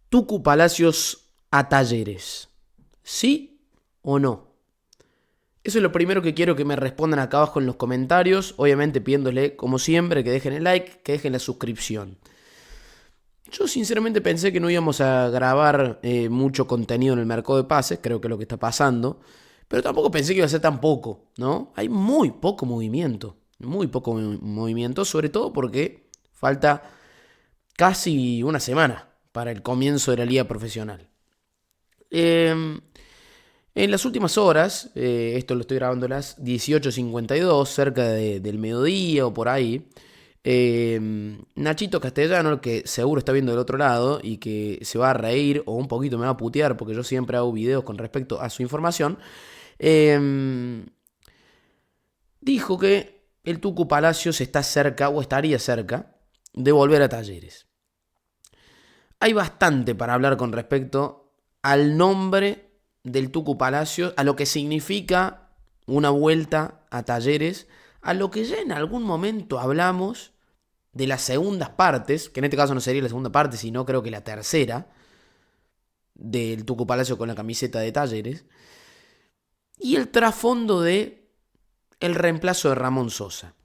Tucu Palacios a Talleres. ¿Sí o no? Eso es lo primero que quiero que me respondan acá abajo en los comentarios. Obviamente pidiéndole, como siempre, que dejen el like, que dejen la suscripción. Yo sinceramente pensé que no íbamos a grabar mucho contenido en el mercado de pases, creo que es lo que está pasando. Pero tampoco pensé que iba a ser tan poco, ¿no? Hay muy poco movimiento, sobre todo porque falta casi una semana para el comienzo de la liga profesional. Eh, en las últimas horas, esto lo estoy grabando a las 18:52, cerca del mediodía o por ahí, Nachito Castellano, que seguro está viendo del otro lado y que se va a reír o un poquito me va a putear porque yo siempre hago videos con respecto a su información, eh, dijo que el Tucu Palacios está cerca o estaría cerca de volver a Talleres. Hay bastante para hablar con respecto al nombre del Tucu Palacios, a lo que significa una vuelta a Talleres, a lo que ya en algún momento hablamos de las segundas partes, que en este caso no sería la segunda parte, sino creo que la tercera, del Tucu Palacio con la camiseta de Talleres, y el trasfondo de el reemplazo de Ramón Sosa.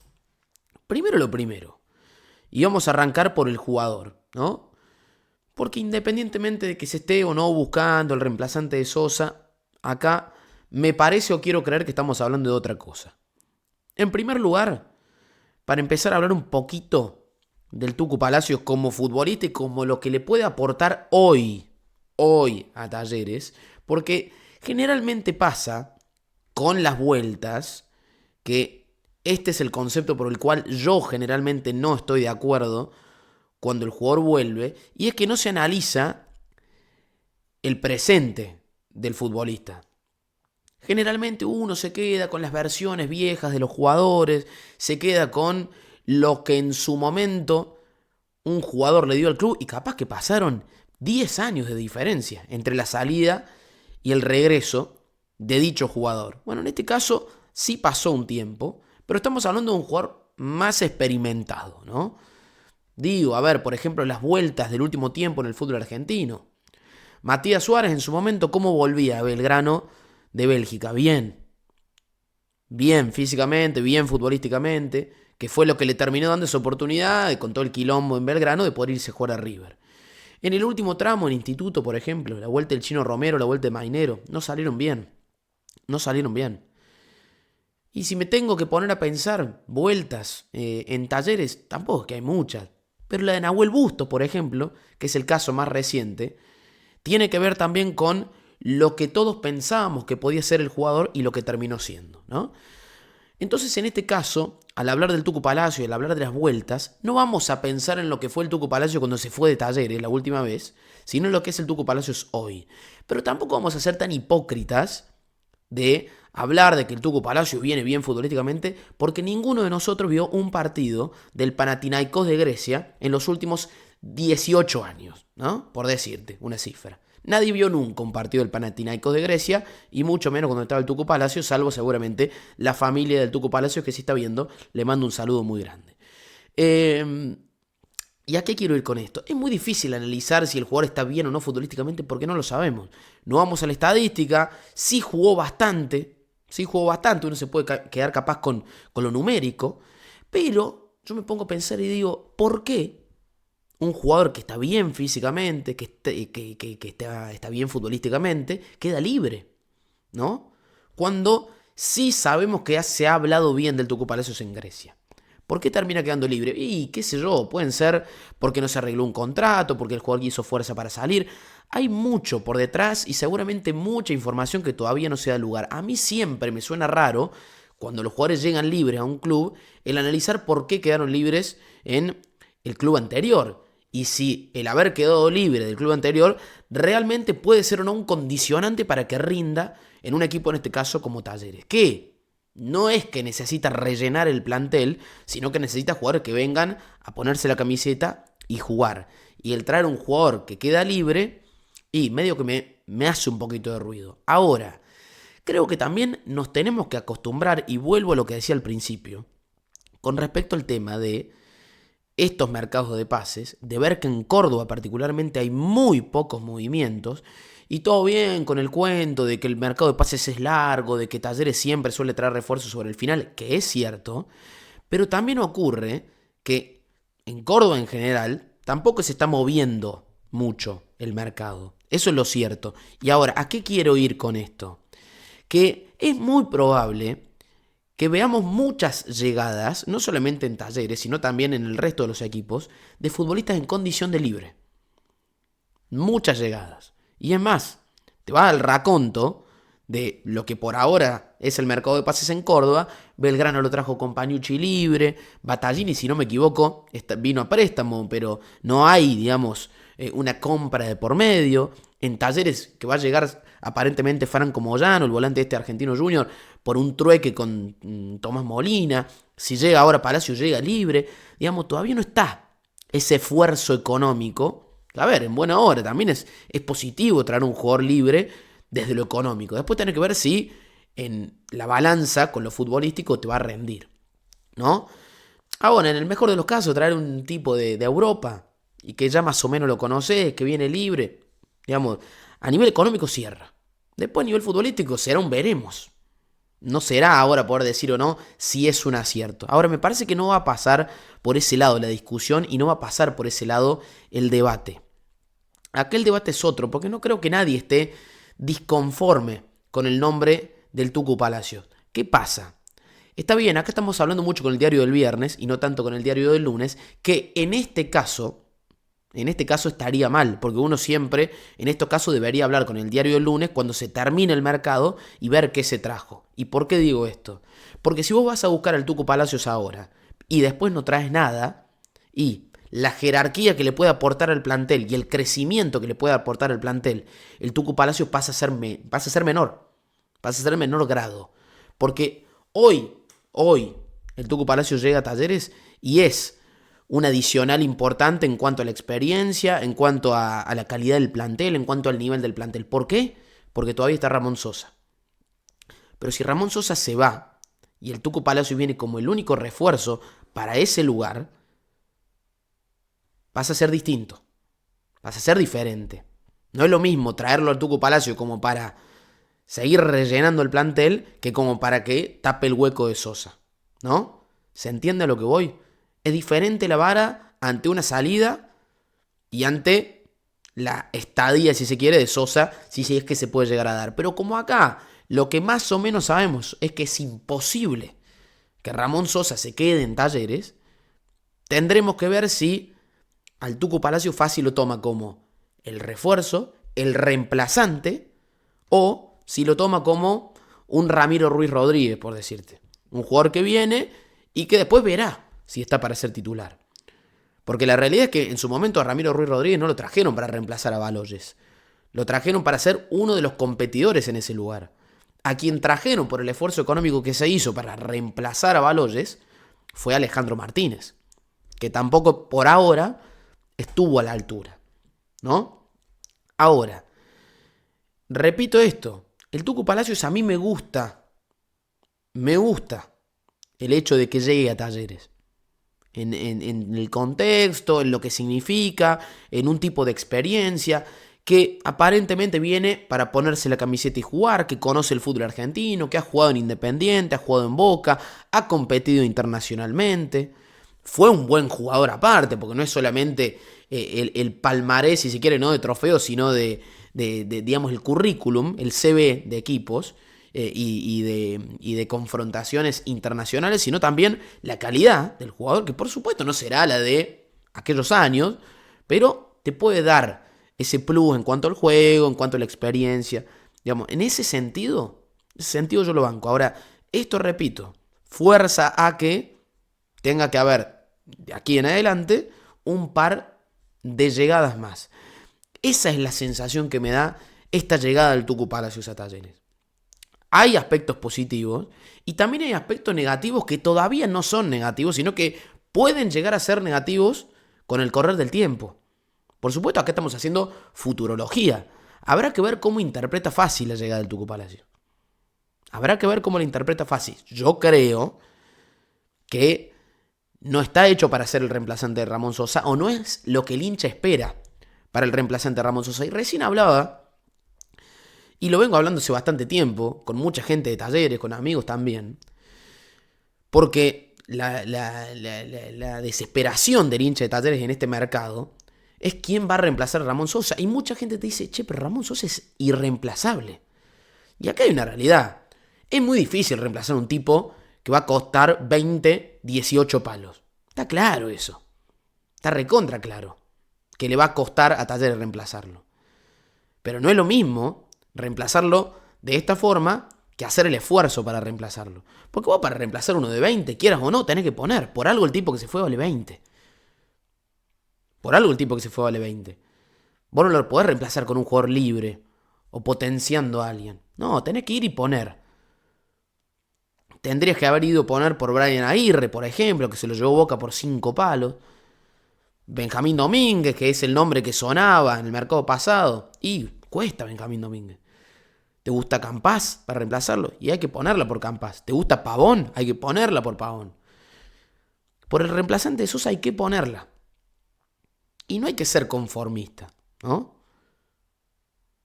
Primero lo primero, y vamos a arrancar por el jugador, ¿no? Porque independientemente de que se esté o no buscando el reemplazante de Sosa, acá me parece o quiero creer que estamos hablando de otra cosa. En primer lugar, para empezar a hablar un poquito del Tucu Palacios como futbolista y como lo que le puede aportar hoy a Talleres, porque generalmente pasa con las vueltas que este es el concepto por el cual yo generalmente no estoy de acuerdo cuando el jugador vuelve, y es que no se analiza el presente del futbolista. Generalmente uno se queda con las versiones viejas de los jugadores, se queda con lo que en su momento un jugador le dio al club y capaz que pasaron 10 años de diferencia entre la salida y el regreso de dicho jugador. Bueno, en este caso sí pasó un tiempo, pero estamos hablando de un jugador más experimentado, ¿no? Digo, a ver, por ejemplo, las vueltas del último tiempo en el fútbol argentino. Matías Suárez en su momento, ¿cómo volvía a Belgrano de Bélgica? Bien, bien físicamente, bien futbolísticamente, que fue lo que le terminó dando esa oportunidad, con todo el quilombo en Belgrano, de poder irse a jugar a River. En el último tramo, en Instituto, por ejemplo, la vuelta del Chino Romero, la vuelta de Mainero, no salieron bien. No salieron bien. Y si me tengo que poner a pensar vueltas en Talleres, tampoco es que hay muchas. Pero la de Nahuel Bustos, por ejemplo, que es el caso más reciente, tiene que ver también con lo que todos pensábamos que podía ser el jugador y lo que terminó siendo, ¿no? Entonces, en este caso, al hablar del Tucu Palacio y al hablar de las vueltas, no vamos a pensar en lo que fue el Tucu Palacio cuando se fue de Talleres la última vez, sino en lo que es el Tucu Palacios hoy. Pero tampoco vamos a ser tan hipócritas de hablar de que el Tucu Palacios viene bien futbolísticamente, porque ninguno de nosotros vio un partido del Panathinaikos de Grecia en los últimos 18 años, ¿no? Por decirte una cifra. Nadie vio nunca un partido del Panathinaikos de Grecia, y mucho menos cuando estaba el Tucu Palacios, salvo seguramente la familia del Tucu Palacios que sí está viendo, le mando un saludo muy grande. ¿Y a qué quiero ir con esto? Es muy difícil analizar si el jugador está bien o no futbolísticamente porque no lo sabemos. No vamos a la estadística, sí jugó bastante, uno se puede quedar capaz con lo numérico, pero yo me pongo a pensar y digo, ¿por qué un jugador que está bien físicamente, que está bien futbolísticamente, queda libre? ¿No? Cuando sí sabemos que se ha hablado bien del Tucu Palacios en Grecia. ¿Por qué termina quedando libre? Y qué sé yo, pueden ser porque no se arregló un contrato, porque el jugador hizo fuerza para salir. Hay mucho por detrás y seguramente mucha información que todavía no se da lugar. A mí siempre me suena raro cuando los jugadores llegan libres a un club el analizar por qué quedaron libres en el club anterior. Y si el haber quedado libre del club anterior realmente puede ser o no un condicionante para que rinda en un equipo, en este caso como Talleres. ¿Qué? No es que necesita rellenar el plantel, sino que necesita jugadores que vengan a ponerse la camiseta y jugar. Y el traer un jugador que queda libre, y medio que me hace un poquito de ruido. Ahora, creo que también nos tenemos que acostumbrar, y vuelvo a lo que decía al principio, con respecto al tema de estos mercados de pases, de ver que en Córdoba particularmente hay muy pocos movimientos, y todo bien con el cuento de que el mercado de pases es largo, de que Talleres siempre suele traer refuerzos sobre el final, que es cierto, pero también ocurre que en Córdoba en general tampoco se está moviendo mucho el mercado. Eso es lo cierto. Y ahora, ¿a qué quiero ir con esto? Que es muy probable que veamos muchas llegadas, no solamente en Talleres, sino también en el resto de los equipos, de futbolistas en condición de libre. Muchas llegadas. Y es más, te vas al raconto de lo que por ahora es el mercado de pases en Córdoba. Belgrano lo trajo con Pañucci libre, Battaglini, si no me equivoco, vino a préstamo, pero no hay, digamos, una compra de por medio. En Talleres, que va a llegar aparentemente Franco Moyano, el volante este argentino junior, por un trueque con Tomás Molina. Si llega ahora Palacio, llega libre. Digamos, todavía no está ese esfuerzo económico. A ver, en buena hora, también es positivo traer un jugador libre desde lo económico. Después tenés que ver si en la balanza con lo futbolístico te va a rendir, ¿no? Ahora, en el mejor de los casos, traer un tipo de Europa y que ya más o menos lo conoces, que viene libre, digamos, a nivel económico cierra. Después a nivel futbolístico será un veremos. No será ahora poder decir o no si es un acierto. Ahora me parece que no va a pasar por ese lado la discusión y no va a pasar por ese lado el debate. Aquel debate es otro, porque no creo que nadie esté disconforme con el nombre del Tucu Palacios. ¿Qué pasa? Está bien, acá estamos hablando mucho con el diario del viernes y no tanto con el diario del lunes, que en este caso estaría mal, porque uno siempre, en estos casos, debería hablar con el diario del lunes cuando se termine el mercado y ver qué se trajo. ¿Y por qué digo esto? Porque si vos vas a buscar al Tucu Palacios ahora y después no traes nada, y la jerarquía que le puede aportar al plantel y el crecimiento que le puede aportar al plantel, el Tucu Palacios pasa a ser menor, pasa a ser menor grado. Porque hoy, el Tucu Palacios llega a Talleres y es un adicional importante en cuanto a la experiencia, en cuanto a la calidad del plantel, en cuanto al nivel del plantel. ¿Por qué? Porque todavía está Ramón Sosa. Pero si Ramón Sosa se va y el Tucu Palacio viene como el único refuerzo para ese lugar, pasa a ser distinto, pasa a ser diferente. No es lo mismo traerlo al Tucu Palacio como para seguir rellenando el plantel que como para que tape el hueco de Sosa, ¿no? ¿Se entiende a lo que voy? Es diferente la vara ante una salida y ante la estadía, si se quiere, de Sosa, si es que se puede llegar a dar. Pero como acá, lo que más o menos sabemos es que es imposible que Ramón Sosa se quede en Talleres, tendremos que ver si al Tucu Palacio fácil lo toma como el refuerzo, el reemplazante, o si lo toma como un Ramiro Ruiz Rodríguez, por decirte. Un jugador que viene y que después verá si está para ser titular. Porque la realidad es que en su momento a Ramiro Ruiz Rodríguez no lo trajeron para reemplazar a Baloyes. Lo trajeron para ser uno de los competidores en ese lugar. A quien trajeron por el esfuerzo económico que se hizo para reemplazar a Baloyes fue Alejandro Martínez, que tampoco por ahora estuvo a la altura, ¿no? Ahora, repito esto, el Tucu Palacios a mí me gusta el hecho de que llegue a Talleres. En el contexto, en lo que significa, en un tipo de experiencia que aparentemente viene para ponerse la camiseta y jugar, que conoce el fútbol argentino, que ha jugado en Independiente, ha jugado en Boca, ha competido internacionalmente. Fue un buen jugador aparte, porque no es solamente el palmarés, si se quiere, no de trofeos, sino de digamos, el currículum, el CV de equipos y de confrontaciones internacionales, sino también la calidad del jugador, que por supuesto no será la de aquellos años, pero te puede dar ese plus en cuanto al juego, en cuanto a la experiencia. Digamos, en ese sentido yo lo banco. Ahora, esto repito, fuerza a que tenga que haber, de aquí en adelante, un par de llegadas más. Esa es la sensación que me da esta llegada del Tucu Palacios a Talleres. Hay aspectos positivos y también hay aspectos negativos que todavía no son negativos, sino que pueden llegar a ser negativos con el correr del tiempo. Por supuesto, acá estamos haciendo futurología. Habrá que ver cómo interpreta Fassi la llegada del Tucu Palacios. Habrá que ver cómo la interpreta Fassi. Yo creo que no está hecho para ser el reemplazante de Ramón Sosa, o no es lo que el hincha espera para el reemplazante de Ramón Sosa. Y recién hablaba, y lo vengo hablando hace bastante tiempo, con mucha gente de Talleres, con amigos también, porque la desesperación del hincha de Talleres en este mercado es quién va a reemplazar a Ramón Sosa. Y mucha gente te dice, che, pero Ramón Sosa es irreemplazable. Y acá hay una realidad. Es muy difícil reemplazar a un tipo que va a costar 20, 18 palos. Está claro eso. Está recontra claro. Que le va a costar a Talleres reemplazarlo. Pero no es lo mismo reemplazarlo de esta forma que hacer el esfuerzo para reemplazarlo. Porque vos para reemplazar uno de 20, quieras o no, tenés que poner. Por algo el tipo que se fue vale 20. Por algo el tipo que se fue vale 20. Vos no lo podés reemplazar con un jugador libre o potenciando a alguien. No, tenés que ir y poner. Tendrías que haber ido a poner por Brian Aguirre, por ejemplo, que se lo llevó Boca por 5 palos. Benjamín Domínguez, que es el nombre que sonaba en el mercado pasado. Y cuesta Benjamín Domínguez. ¿Te gusta Campás para reemplazarlo? Y hay que ponerla por Campás. ¿Te gusta Pavón? Hay que ponerla por Pavón. Por el reemplazante de Sosa hay que ponerla. Y no hay que ser conformista, ¿no?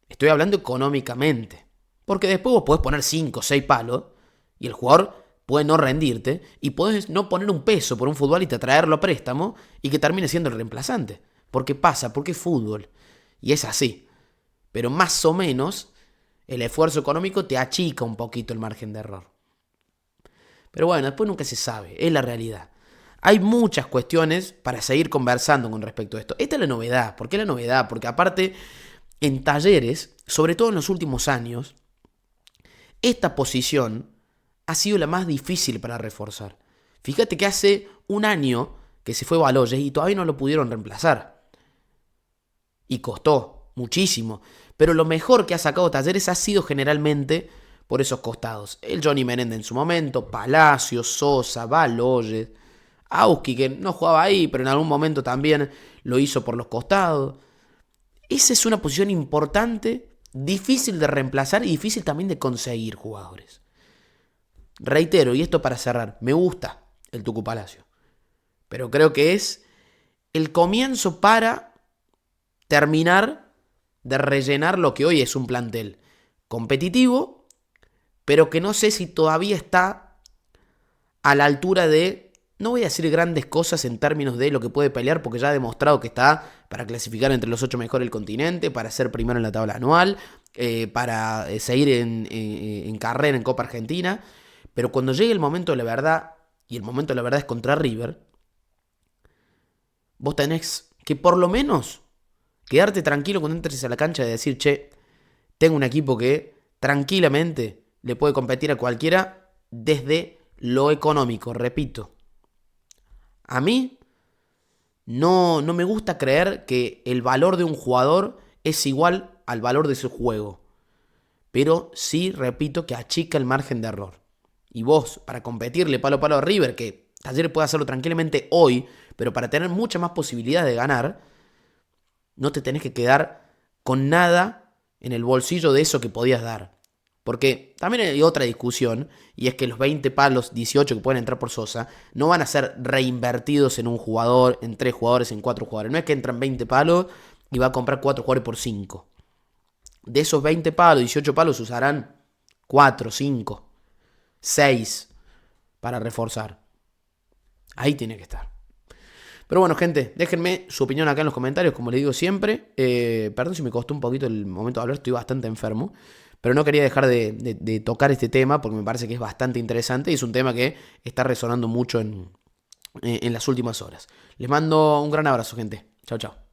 Estoy hablando económicamente. Porque después vos podés poner 5 o 6 palos y el jugador puede no rendirte y podés no poner un peso por un futbolista, traerlo a préstamo y que termine siendo el reemplazante. Porque pasa, porque es fútbol. Y es así. Pero más o menos el esfuerzo económico te achica un poquito el margen de error. Pero bueno, después nunca se sabe, es la realidad. Hay muchas cuestiones para seguir conversando con respecto a esto. Esta es la novedad. ¿Por qué la novedad? Porque aparte, en Talleres, sobre todo en los últimos años, esta posición ha sido la más difícil para reforzar. Fíjate que hace un año que se fue Baloyes y todavía no lo pudieron reemplazar. Y costó muchísimo. Pero lo mejor que ha sacado Talleres ha sido generalmente por esos costados. El Johnny Menéndez en su momento, Palacios, Sosa, Baloyes, Auski, que no jugaba ahí, pero en algún momento también lo hizo por los costados. Esa es una posición importante, difícil de reemplazar y difícil también de conseguir jugadores. Reitero, y esto para cerrar, me gusta el Tucu Palacio, pero creo que es el comienzo para terminar de rellenar lo que hoy es un plantel competitivo, pero que no sé si todavía está a la altura de, no voy a decir grandes cosas en términos de lo que puede pelear, porque ya ha demostrado que está para clasificar entre los 8 mejores del continente, para ser primero en la tabla anual, para seguir en carrera en Copa Argentina. Pero cuando llegue el momento de la verdad, y el momento de la verdad es contra River, vos tenés que por lo menos quedarte tranquilo cuando entres a la cancha de decir, che, tengo un equipo que tranquilamente le puede competir a cualquiera desde lo económico, repito. A mí no me gusta creer que el valor de un jugador es igual al valor de su juego. Pero sí, repito, que achica el margen de error. Y vos, para competirle palo a palo a River, que Talleres puede hacerlo tranquilamente hoy, pero para tener mucha más posibilidad de ganar, no te tenés que quedar con nada en el bolsillo de eso que podías dar. Porque también hay otra discusión, y es que los 20 palos, 18 que pueden entrar por Sosa, no van a ser reinvertidos en un jugador, en 3 jugadores, en 4 jugadores. No es que entran 20 palos y va a comprar 4 jugadores por 5. De esos 20 palos, 18 palos, usarán 4, 5, 6 para reforzar. Ahí tiene que estar. Pero bueno, gente, déjenme su opinión acá en los comentarios, como les digo siempre. Perdón si me costó un poquito el momento de hablar, estoy bastante enfermo. Pero no quería dejar de tocar este tema porque me parece que es bastante interesante y es un tema que está resonando mucho en las últimas horas. Les mando un gran abrazo, gente. Chao, chao.